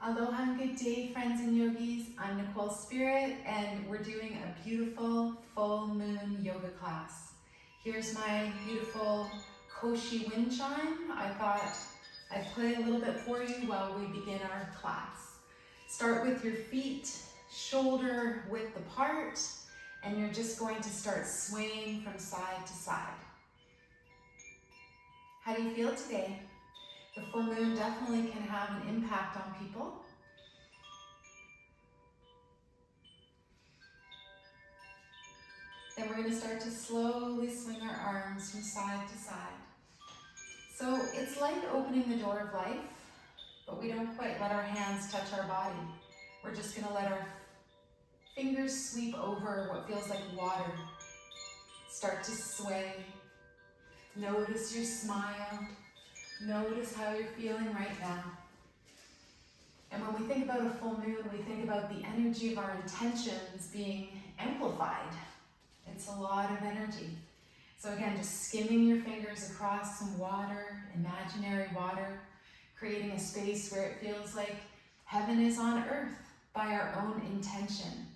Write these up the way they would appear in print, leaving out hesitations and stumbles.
Aloha and good day, friends and yogis. I'm Nicole Spirit, and we're doing a beautiful full moon yoga class. Here's my beautiful Koshi wind chime. I thought I'd play a little bit for you while we begin our class. Start with your feet shoulder width apart, and you're just going to start swaying from side to side. How do you feel today? The full moon definitely can have an impact on people. Then we're going to start to slowly swing our arms from side to side. So it's like opening the door of life, but we don't quite let our hands touch our body. We're just going to let our fingers sweep over what feels like water. Start to sway. Notice your smile. Notice how you're feeling right now. And when we think about a full moon, we think about the energy of our intentions being amplified. It's a lot of energy. So again, just skimming your fingers across some water, imaginary water, creating a space where it feels like heaven is on earth by our own intention.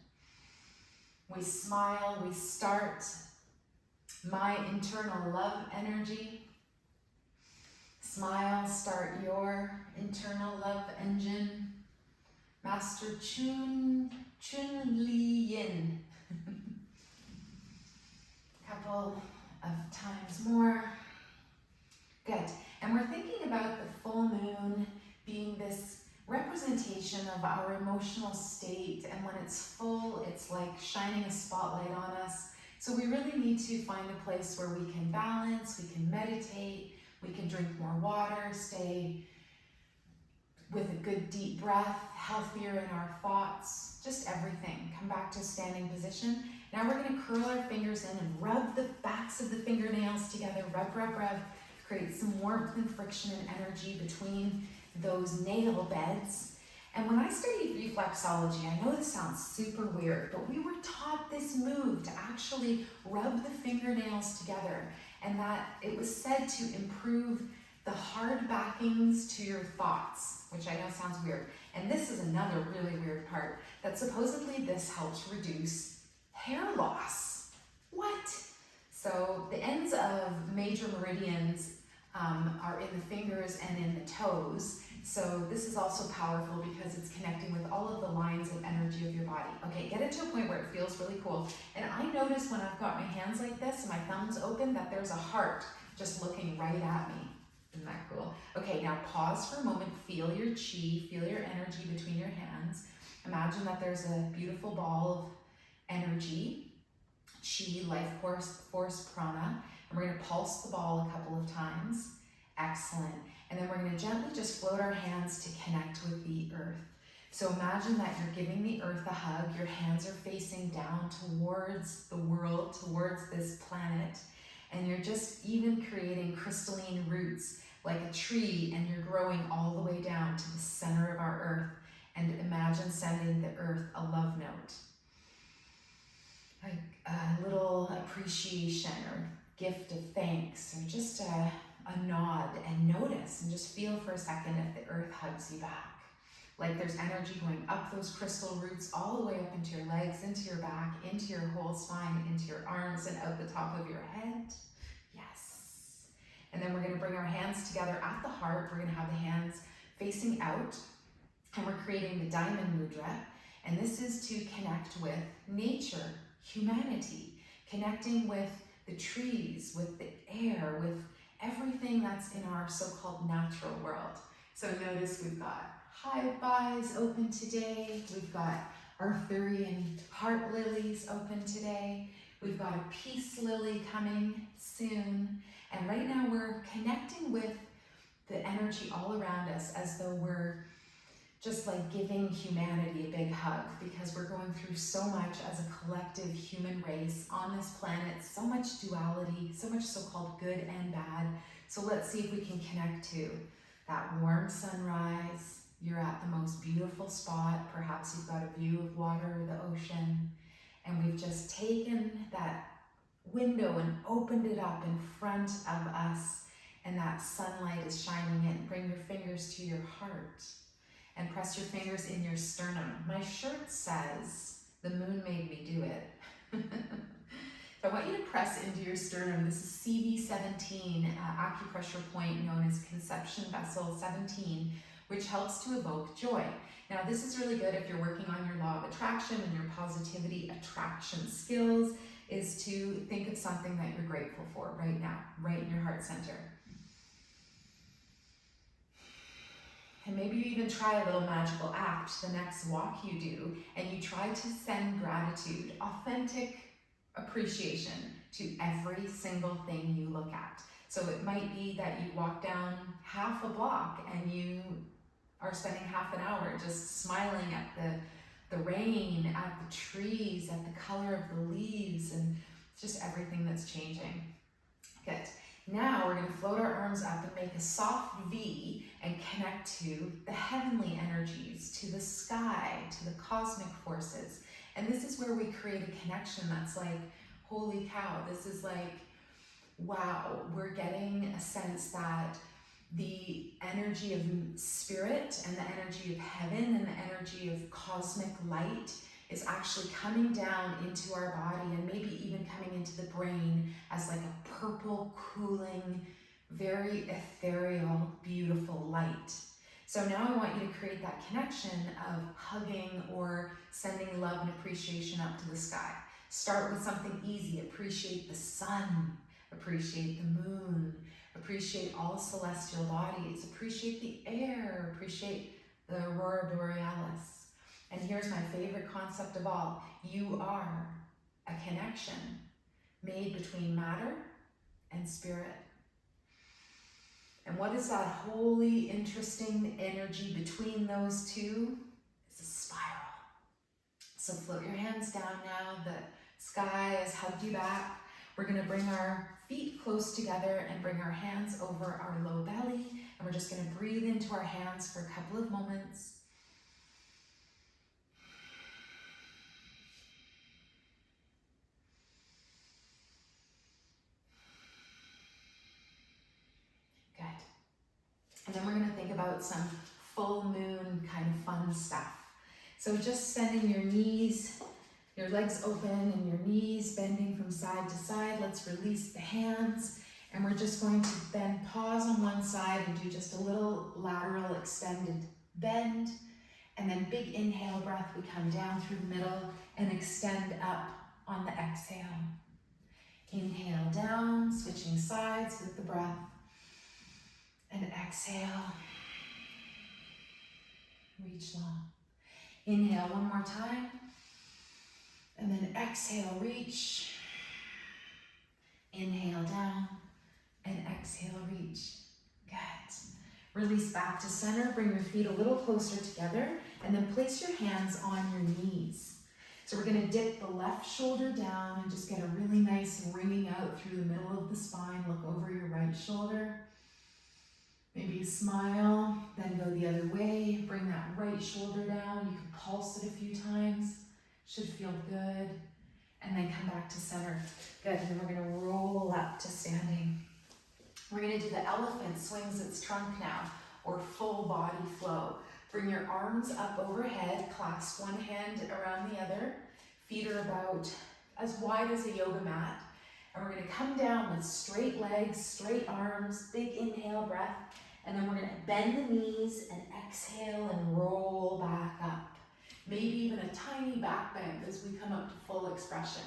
We smile, we start my internal love energy. Smile, start your internal love engine. Master Chun Li Yin. Couple of times more. Good. And we're thinking about the full moon being this representation of our emotional state, and when it's full, it's like shining a spotlight on us. So we really need to find a place where we can balance, we can meditate, we can drink more water, stay with a good deep breath, healthier in our thoughts, just everything. Come back to standing position. Now we're going to curl our fingers in and rub the backs of the fingernails together. Rub, rub, rub. Create some warmth and friction and energy between those nail beds. And when I studied reflexology, I know this sounds super weird, but we were taught this move to actually rub the fingernails together, and that it was said to improve the hard backings to your thoughts, which I know sounds weird. And this is another really weird part, that supposedly this helps reduce hair loss. What? So the ends of major meridians are in the fingers and in the toes. So this is also powerful because it's connecting with all of the lines of energy of your body. Okay, get it to a point where it feels really cool. And I notice when I've got my hands like this and my thumbs open that there's a heart just looking right at me. Isn't that cool? Okay, now pause for a moment. Feel your chi, feel your energy between your hands. Imagine that there's a beautiful ball of energy, chi, life force, prana. And we're going to pulse the ball a couple of times. Excellent. And then we're going to gently just float our hands to connect with the earth. So imagine that you're giving the earth a hug. Your hands are facing down towards the world, towards this planet. And you're just even creating crystalline roots like a tree, and you're growing all the way down to the center of our earth. And imagine sending the earth a love note. Like a little appreciation or gift of thanks, or just a nod, and notice and just feel for a second if the earth hugs you back. Like there's energy going up those crystal roots all the way up into your legs, into your back, into your whole spine, into your arms, and out the top of your head. Yes. And then we're going to bring our hands together at the heart. We're going to have the hands facing out, and we're creating the diamond mudra. And this is to connect with nature, humanity, connecting with the trees, with the air, with everything that's in our so-called natural world. So notice we've got hive eyes open today. We've got Arthurian heart lilies open today. We've got a peace lily coming soon. And right now we're connecting with the energy all around us as though we're just like giving humanity a big hug, because we're going through so much as a collective human race on this planet, so much duality, so much so-called good and bad. So let's see if we can connect to that warm sunrise. You're at the most beautiful spot. Perhaps you've got a view of water or the ocean, and we've just taken that window and opened it up in front of us, and that sunlight is shining in. Bring your fingers to your heart. and press your fingers in your sternum. My shirt says, "The moon made me do it." So I want you to press into your sternum. This is CV17, acupressure point known as conception vessel 17, which helps to evoke joy. Now this is really good if you're working on your law of attraction and your positivity attraction skills, is to think of something that you're grateful for right now, right in your heart center. And maybe you even try a little magical act the next walk you do, and you try to send gratitude, authentic appreciation to every single thing you look at. So it might be that you walk down half a block and you are spending half an hour just smiling at the rain, at the trees, at the color of the leaves, and just everything that's changing. Good. Now we're going to float our arms up and make a soft V and connect to the heavenly energies, to the sky, to the cosmic forces. And this is where we create a connection that's like, holy cow, this is like, wow, we're getting a sense that the energy of spirit and the energy of heaven and the energy of cosmic light is actually coming down into our body and maybe even coming into the brain as like a purple, cooling, very ethereal, beautiful light. So now I want you to create that connection of hugging or sending love and appreciation up to the sky. Start with something easy. Appreciate the sun, appreciate the moon, appreciate all celestial bodies, appreciate the air, appreciate the aurora borealis. And here's my favorite concept of all. You are a connection made between matter and spirit. And what is that holy, interesting energy between those two? It's a spiral. So float your hands down now. The sky has hugged you back. We're going to bring our feet close together and bring our hands over our low belly. And we're just going to breathe into our hands for a couple of moments. Good. And then we're going to think about some full moon kind of fun stuff. So just sending your knees, your legs open and your knees bending from side to side. Let's release the hands. And we're just going to then pause on one side and do just a little lateral extended bend. And then big inhale breath, we come down through the middle and extend up on the exhale. Inhale down, switching sides with the breath. And exhale. Reach long. Inhale one more time. And then exhale, reach. Inhale down. And exhale, reach. Good. Release back to center. Bring your feet a little closer together. And then place your hands on your knees. So we're going to dip the left shoulder down and just get a really nice ringing out through the middle of the spine. Look over your right shoulder. Maybe smile, then go the other way. Bring that right shoulder down. You can pulse it a few times. Should feel good. And then come back to center. Good. And then we're going to roll up to standing. We're going to do the elephant swings its trunk now, or full body flow. Bring your arms up overhead. Clasp one hand around the other. Feet are about as wide as a yoga mat. And we're going to come down with straight legs, straight arms, big inhale breath. And then we're going to bend the knees and exhale and roll back up. Maybe even a tiny back bend as we come up to full expression.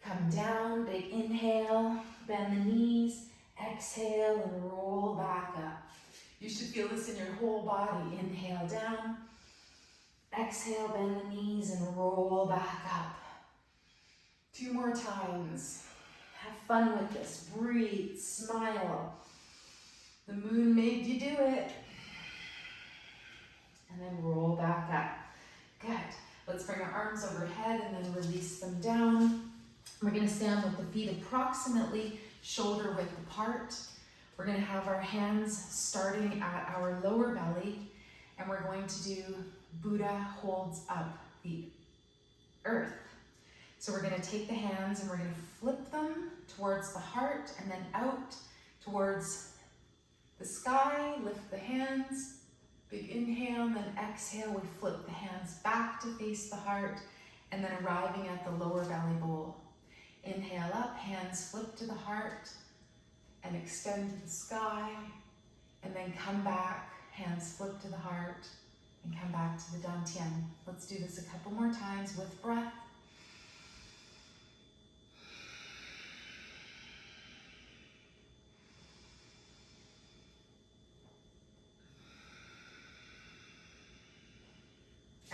Come down, big inhale, bend the knees, exhale and roll back up. You should feel this in your whole body. Inhale down, exhale, bend the knees and roll back up. 2 more times. Have fun with this. Breathe, smile. The moon made you do it. And then roll back up. Good. Let's bring our arms overhead and then release them down. We're going to stand with the feet approximately shoulder width apart. We're going to have our hands starting at our lower belly, and we're going to do Buddha holds up the earth. So we're going to take the hands and we're going to flip them towards the heart and then out towards the sky. Lift the hands, Big inhale, and then exhale, we flip the hands back to face the heart, and then arriving at the lower belly bowl. Inhale up, hands flip to the heart, and extend to the sky, and then come back, hands flip to the heart, and come back to the dantian. Let's do this a couple more times with breath.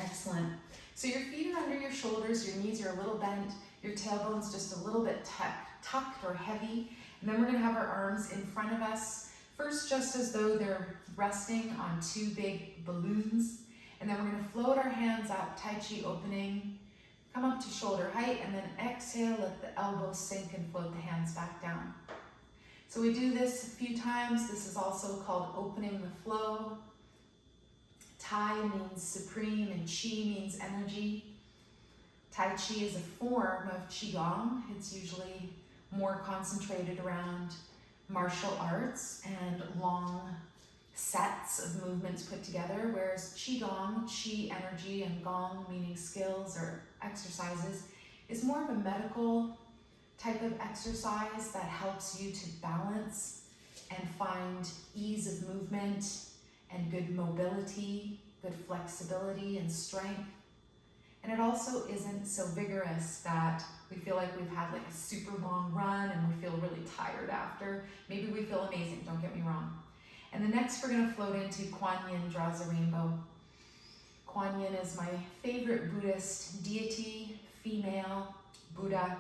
Excellent. So your feet are under your shoulders, your knees are a little bent, your tailbone's just a little bit tucked or heavy. And then we're gonna have our arms in front of us, first just as though they're resting on two big balloons. And then we're gonna float our hands up, Tai Chi opening, come up to shoulder height, and then exhale, let the elbows sink and float the hands back down. So we do this a few times. This is also called opening the flow. Tai means supreme and Chi means energy. Tai Chi is a form of QiGong. It's usually more concentrated around martial arts and long sets of movements put together, whereas QiGong, Qi energy, and Gong meaning skills or exercises, is more of a medical type of exercise that helps you to balance and find ease of movement and good mobility, good flexibility and strength. And it also isn't so vigorous that we feel like we've had like a super long run and we feel really tired after. Maybe we feel amazing, don't get me wrong. And the next we're gonna float into Kuan Yin draws a rainbow. Kuan Yin is my favorite Buddhist deity, female, Buddha.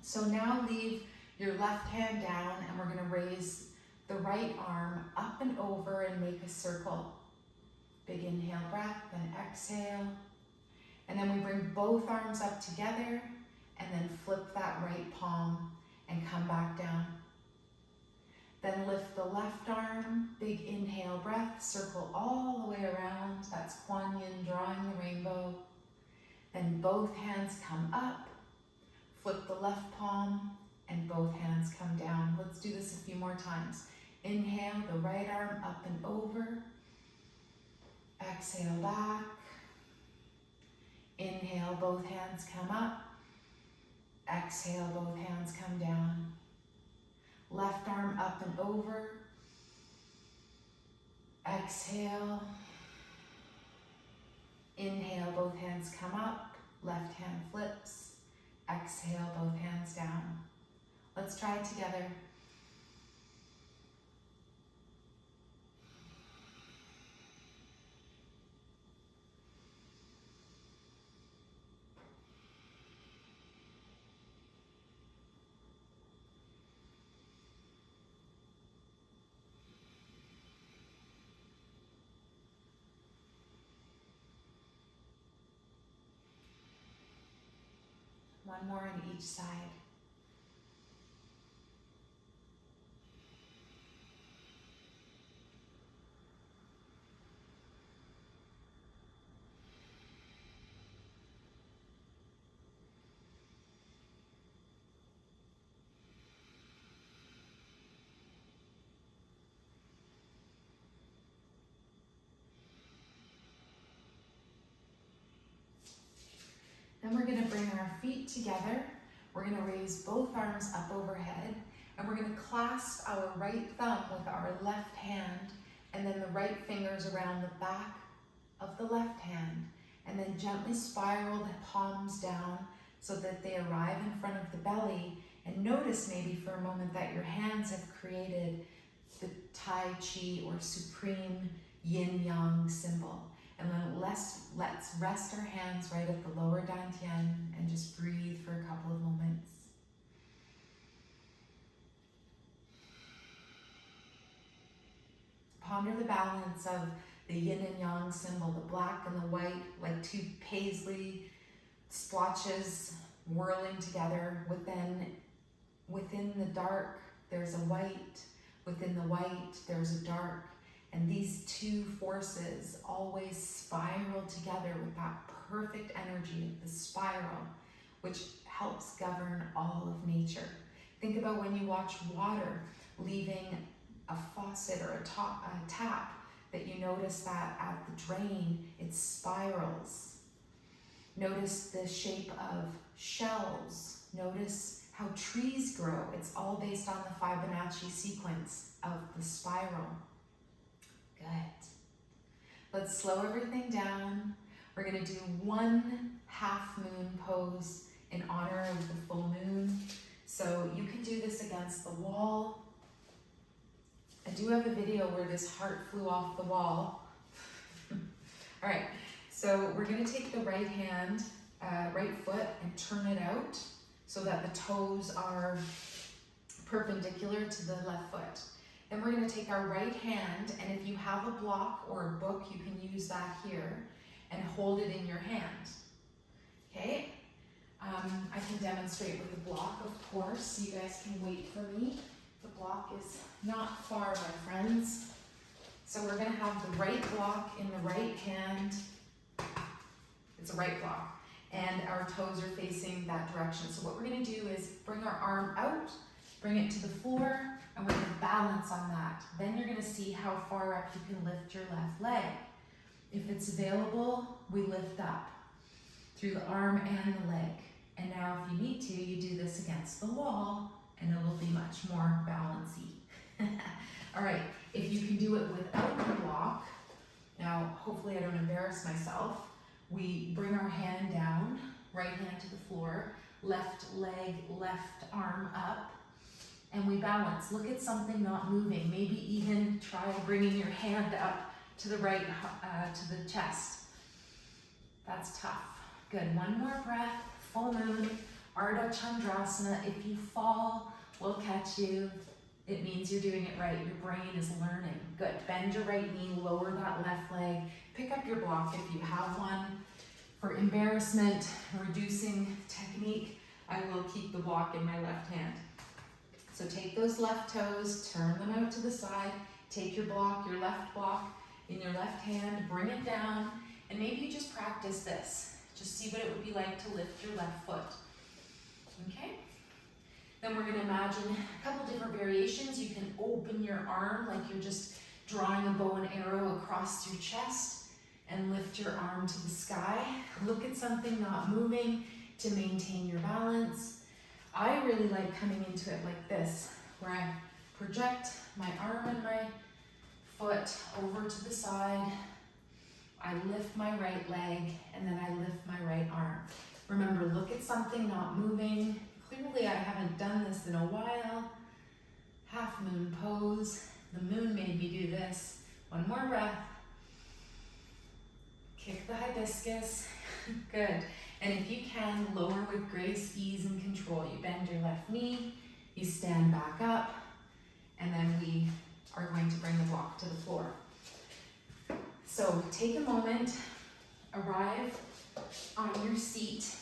So now leave your left hand down and we're gonna raise the right arm up and over and make a circle. Big inhale breath, then exhale. And then we bring both arms up together and then flip that right palm and come back down. Then lift the left arm, big inhale breath, circle all the way around. That's Kuan Yin drawing the rainbow. Then both hands come up, flip the left palm, and both hands come down. Let's do this a few more times. Inhale, the right arm up and over. Exhale back. Inhale, both hands come up. Exhale, both hands come down. Left arm up and over. Exhale. Inhale, both hands come up. Left hand flips. Exhale, both hands down. Let's try it together. One more on each side. Then we're going to bring our feet together. We're going to raise both arms up overhead, and we're going to clasp our right thumb with our left hand, and then the right fingers around the back of the left hand, and then gently spiral the palms down so that they arrive in front of the belly. And notice maybe for a moment that your hands have created the Tai Chi or supreme yin-yang symbol. And then let's rest our hands right at the lower dantian and just breathe for a couple of moments. Ponder the balance of the yin and yang symbol, the black and the white, like two paisley splotches whirling together. Within the dark, there's a white. Within the white, there's a dark. And these two forces always spiral together with that perfect energy of the spiral, which helps govern all of nature. Think about when you watch water leaving a faucet or a tap. that you notice that at the drain, it spirals. Notice the shape of shells. Notice how trees grow. It's all based on the Fibonacci sequence of the spiral. Good. Let's slow everything down. We're going to do one half moon pose in honor of the full moon. So you can do this against the wall. I do have a video where this heart flew off the wall. All right, so we're going to take the right hand, right foot, and turn it out so that the toes are perpendicular to the left foot. Then we're going to take our right hand, and if you have a block or a book, you can use that here and hold it in your hand. Okay? I can demonstrate with the block, of course. You guys can wait for me. The block is not far, my friends. So we're going to have the right block in the right hand. It's a right block. And our toes are facing that direction. So what we're going to do is bring our arm out, bring it to the floor, and we're going to balance on that. Then you're going to see how far up you can lift your left leg. If it's available, we lift up through the arm and the leg. And now if you need to, you do this against the wall, and it will be much more balancy. All right, if you can do it without the block, now hopefully I don't embarrass myself, we bring our hand down, right hand to the floor, left leg, left arm up, and we balance. Look at something not moving. Maybe even try bringing your hand up to the right, to the chest. That's tough. Good, one more breath, full moon, Ardha Chandrasana. If you fall, we'll catch you. It means you're doing it right. Your brain is learning. Good, bend your right knee, lower that left leg. Pick up your block if you have one. For embarrassment, reducing technique, I will keep the block in my left hand. So take those left toes, turn them out to the side, take your block, your left block in your left hand, bring it down, and maybe you just practice this. Just see what it would be like to lift your left foot. Okay? Then we're going to imagine a couple different variations. You can open your arm like you're just drawing a bow and arrow across your chest and lift your arm to the sky. Look at something not moving to maintain your balance. I really like coming into it like this, where I project my arm and my foot over to the side. I lift my right leg, and then I lift my right arm. Remember, look at something not moving. Clearly, I haven't done this in a while. Half moon pose. The moon made me do this. One more breath. Kick the hibiscus. Good. And if you can, lower with grace, ease, and control. You bend your left knee, you stand back up, and then we are going to bring the block to the floor. So take a moment, arrive on your seat.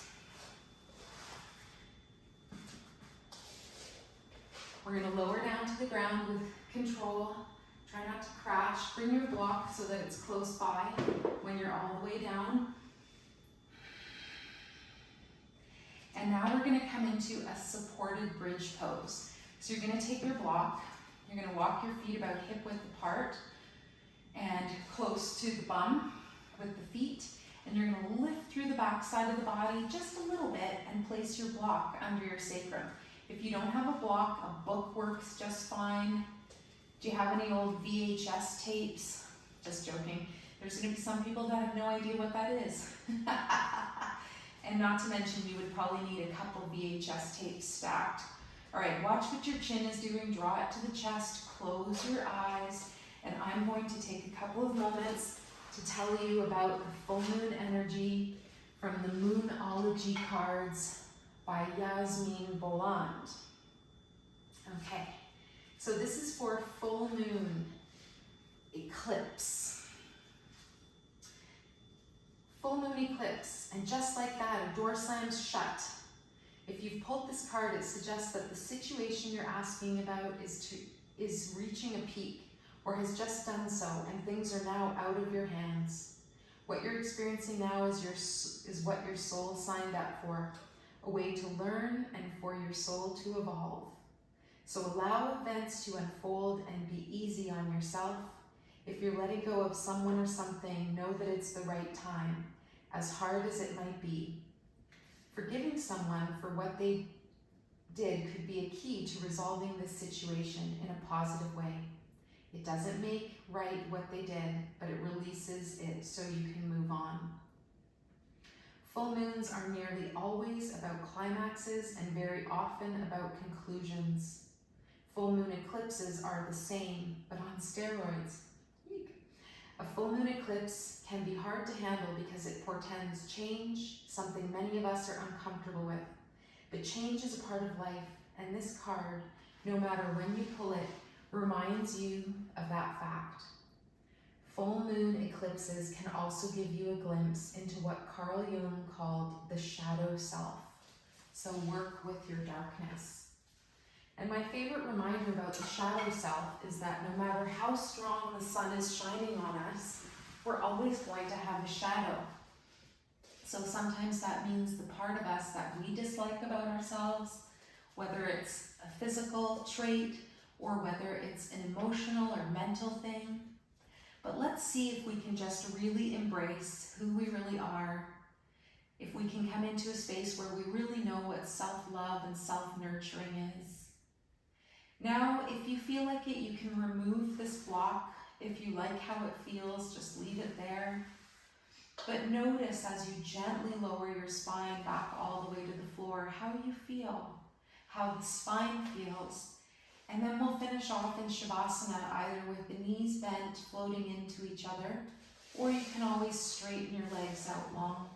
We're going to lower down to the ground with control. Try not to crash. Bring your block so that it's close by when you're all the way down. And now we're going to come into a supported bridge pose. So you're going to take your block, you're going to walk your feet about hip width apart and close to the bum with the feet, and you're going to lift through the back side of the body just a little bit and place your block under your sacrum. If you don't have a block, a book works just fine. Do you have any old VHS tapes? Just joking. There's going to be some people that have no idea what that is. And not to mention, you would probably need a couple VHS tapes stacked. All right, watch what your chin is doing. Draw it to the chest, close your eyes, and I'm going to take a couple of moments to tell you about the full moon energy from the Moonology cards by Yasmin Boland. Okay, so this is for full moon eclipse. Full moon eclipse, and just like that, a door slams shut. If you've pulled this card, it suggests that the situation you're asking about is reaching a peak, or has just done so, and things are now out of your hands. What you're experiencing now is what your soul signed up for, a way to learn and for your soul to evolve. So allow events to unfold and be easy on yourself. If you're letting go of someone or something, know that it's the right time, as hard as it might be. Forgiving someone for what they did could be a key to resolving this situation in a positive way. It doesn't make right what they did, but it releases it so you can move on. Full moons are nearly always about climaxes and very often about conclusions. Full moon eclipses are the same, but on steroids. Eek. A full moon eclipse can be hard to handle because it portends change, something many of us are uncomfortable with. But change is a part of life, and this card, no matter when you pull it, reminds you of that fact. Full moon eclipses can also give you a glimpse into what Carl Jung called the shadow self. So work with your darkness. And my favorite reminder about the shadow self is that no matter how strong the sun is shining on us, we're always going to have a shadow. So sometimes that means the part of us that we dislike about ourselves, whether it's a physical trait or whether it's an emotional or mental thing. But let's see if we can just really embrace who we really are, if we can come into a space where we really know what self-love and self-nurturing is. Now, if you feel like it, you can remove this block. If you like how it feels, just leave it there. But notice as you gently lower your spine back all the way to the floor, how you feel, how the spine feels. And then we'll finish off in Shavasana either with the knees bent, floating into each other, or you can always straighten your legs out long.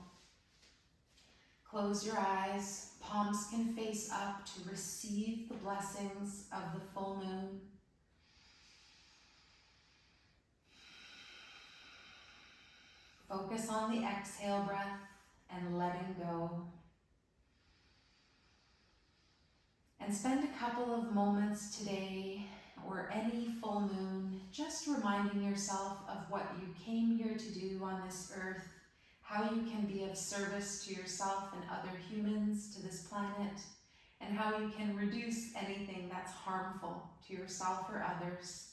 Close your eyes, palms can face up to receive the blessings of the full moon. Focus on the exhale breath and letting go. And spend a couple of moments today or any full moon just reminding yourself of what you came here to do on this earth, how you can be of service to yourself and other humans, to this planet, and how you can reduce anything that's harmful to yourself or others.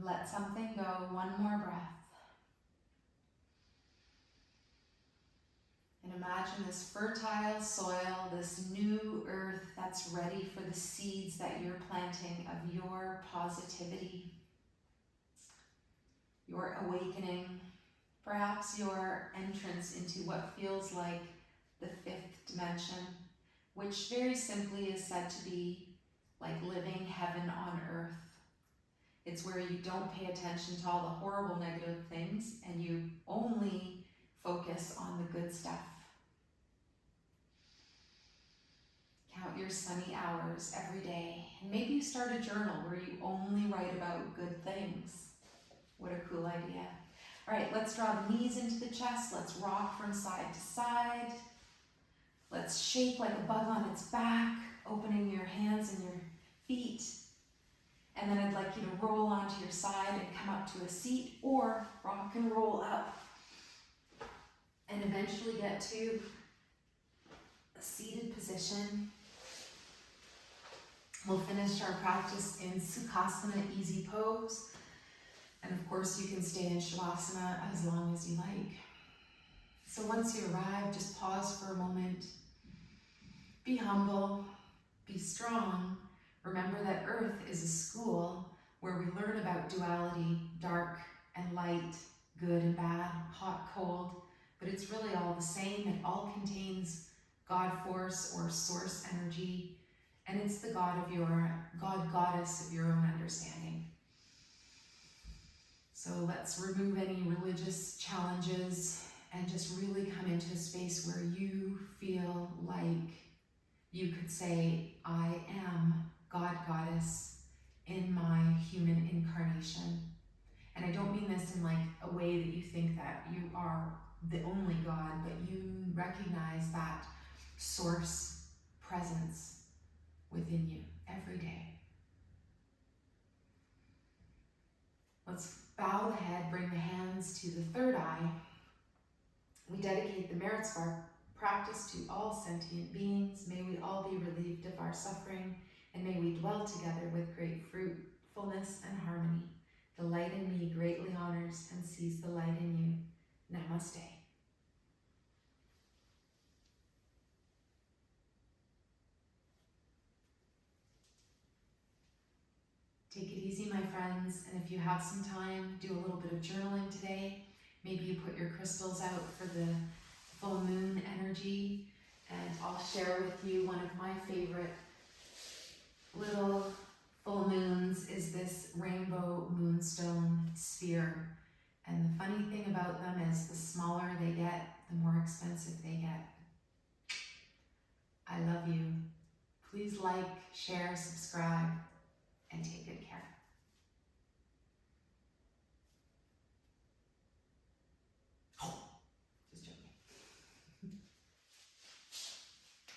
Let something go, one more breath. And imagine this fertile soil, this new earth that's ready for the seeds that you're planting of your positivity, your awakening, perhaps your entrance into what feels like the fifth dimension, which very simply is said to be like living heaven on earth. It's where you don't pay attention to all the horrible negative things and you only focus on the good stuff. Count your sunny hours every day. And maybe you start a journal where you only write about good things. What a cool idea. All right, let's draw the knees into the chest. Let's rock from side to side. Let's shake like a bug on its back, opening your hands and your feet. And then I'd like you to roll onto your side and come up to a seat, or rock and roll up and eventually get to a seated position. We'll finish our practice in Sukhasana, easy pose. And of course you can stay in Shavasana as long as you like. So once you arrive, just pause for a moment. Be humble, be strong. Remember that Earth is a school where we learn about duality, dark and light, good and bad, hot, cold, but it's really all the same. It all contains God force or source energy, and it's the goddess of your own understanding. So let's remove any religious challenges and just really come into a space where you feel like you could say, I am God, Goddess in my human incarnation. And I don't mean this in like a way that you think that you are the only God, but you recognize that source presence within you every day. Let's bow the head, bring the hands to the third eye. We dedicate the merit spark practice to all sentient beings. May we all be relieved of our suffering, and may we dwell together with great fruitfulness and harmony. The light in me greatly honors and sees the light in you. Namaste. Take it easy, my friends, and if you have some time, do a little bit of journaling today. Maybe you put your crystals out for the full moon energy, and I'll share with you one of my favorite little full moons is this rainbow moonstone sphere. And the funny thing about them is the smaller they get, the more expensive they get. I love you. Please like, share, subscribe, and take good care.